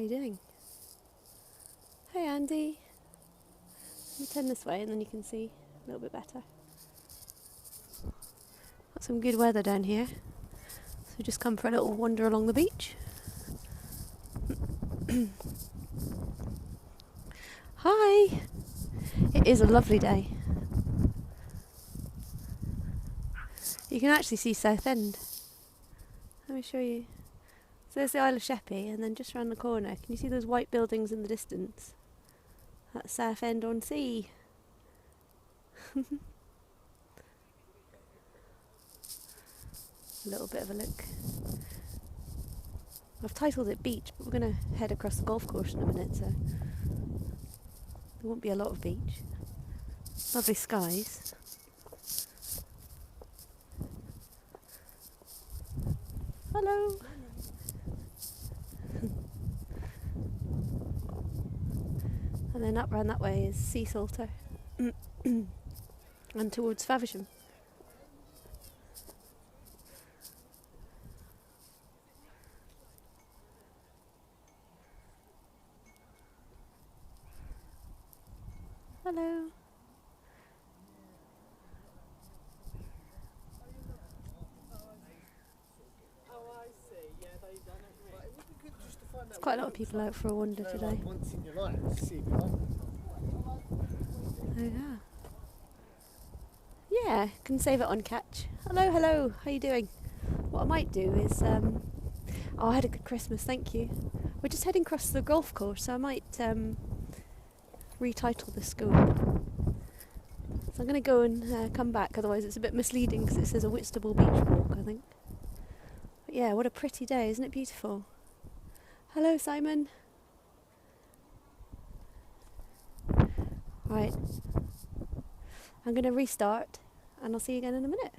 you doing? Hey Andy. Let me turn this way and then you can see a little bit better. Got some good weather down here. So just come for a little wander along the beach. Hi! It is a lovely day. You can actually see Southend. Let me show you. So there's the Isle of Sheppey, and then just round the corner, can you see those white buildings in the distance? That's Southend-on-Sea. A little bit of a look. I've titled it Beach, but we're going to head across the golf course in a minute, so there won't be a lot of beach. Lovely skies. Hello. And then up round that way is Sea Salter and towards Faversham. Hello. There's quite a lot of people out for a wander today. Once in your life, see if you like. Oh yeah. Yeah, can save it on catch. Hello, hello. How you doing? What I might do is, oh, I had a good Christmas, thank you. We're just heading across the golf course, so I might retitle the school. So I'm going to go and come back, otherwise it's a bit misleading because it says a Whitstable beach walk, I think. But yeah, what a pretty day, isn't it beautiful? Hello, Simon. Right. I'm going to restart and I'll see you again in a minute.